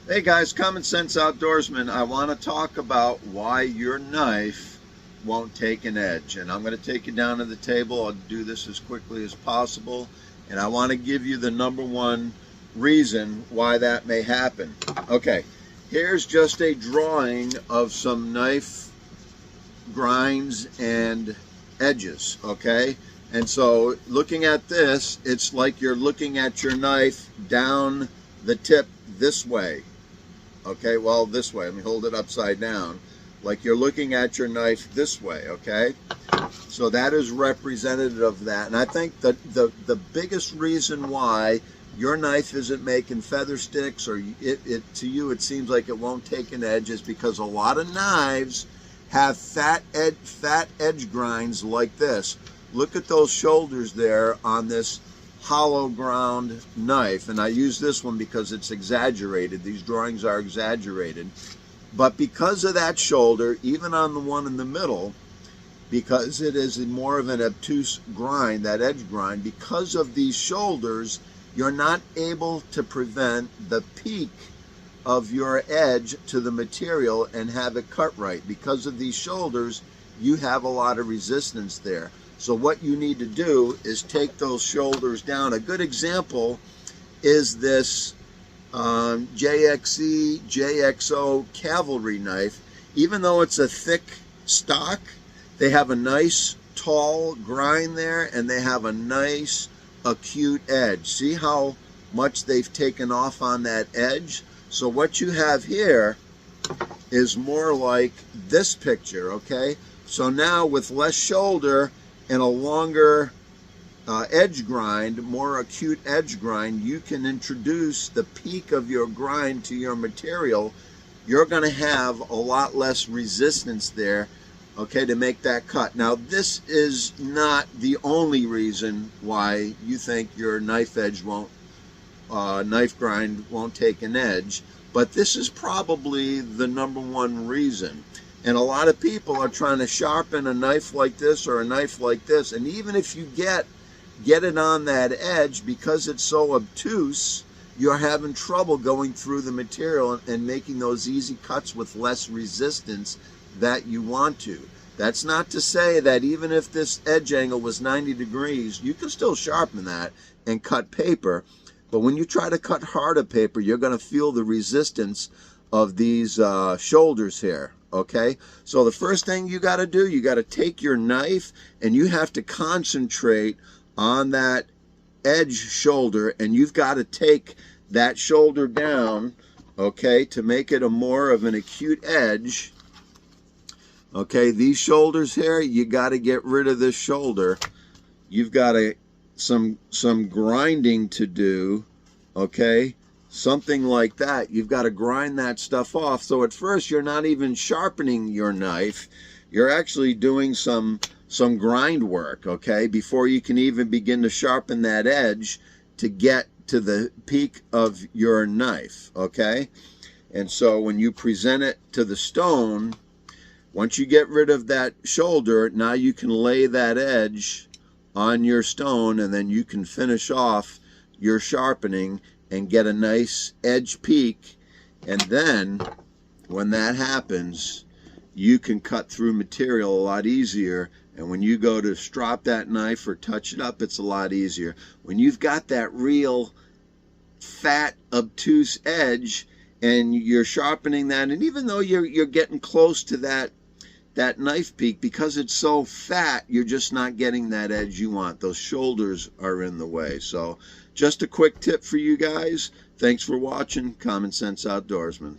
Hey guys, Common Sense Outdoorsman. I want to talk about why your knife won't take an edge. And I'm going to take you down to the table. I'll do this as quickly as possible. And I want to give you the number one reason why that may happen. Okay, here's just a drawing of some knife grinds and edges, okay? And so looking at this, it's like you're looking at your knife down the tip this way. Okay, well, this way. Let me hold it upside down. Like you're looking at your knife this way, okay? So that is representative of that. And I think that the biggest reason why your knife isn't making feather sticks, or to you it seems like it won't take an edge, is because a lot of knives have fat edge grinds like this. Look at those shoulders there on this hollow ground knife, and I use this one because it's exaggerated. These drawings are exaggerated, but because of that shoulder, even on the one in the middle, because it is more of an obtuse grind, that edge grind, because of these shoulders, you're not able to prevent the peak of your edge to the material and have it cut right. Because of these shoulders, you have a lot of resistance there. So what you need to do is take those shoulders down. A good example is this JXO cavalry knife. Even though it's a thick stock, they have a nice tall grind there, and they have a nice acute edge. See how much they've taken off on that edge? So what you have here is more like this picture, okay? So now with less shoulder and a longer edge grind, more acute edge grind, you can introduce the peak of your grind to your material. You're going to have a lot less resistance there, okay, to make that cut. Now, this is not the only reason why you think your knife grind won't take an edge, but this is probably the number one reason. And a lot of people are trying to sharpen a knife like this or a knife like this, and even if you get it on that edge, because it's so obtuse, you're having trouble going through the material and making those easy cuts with less resistance that you want to. That's not to say that even if this edge angle was 90 degrees, you can still sharpen that and cut paper. But when you try to cut harder paper, you're going to feel the resistance of these shoulders here. Okay, so the first thing you got to do, you got to take your knife and you have to concentrate on that edge shoulder, and you've got to take that shoulder down, okay, to make it a more of an acute edge. Okay, these shoulders here, you got to get rid of this shoulder. You've got some grinding to do, okay? Something like that. You've got to grind that stuff off. So at first you're not even sharpening your knife. You're actually doing some grind work, okay, before you can even begin to sharpen that edge to get to the peak of your knife, okay? And so when you present it to the stone, once you get rid of that shoulder, now you can lay that edge on your stone, and then you can finish off your sharpening and get a nice edge peak. And then when that happens, you can cut through material a lot easier, and when you go to strop that knife or touch it up, it's a lot easier. When you've got that real fat obtuse edge and you're sharpening that, and even though you're getting close to that knife peak, because it's so fat, you're just not getting that edge you want. Those shoulders are in the way. So just a quick tip for you guys. Thanks for watching Common Sense Outdoorsman.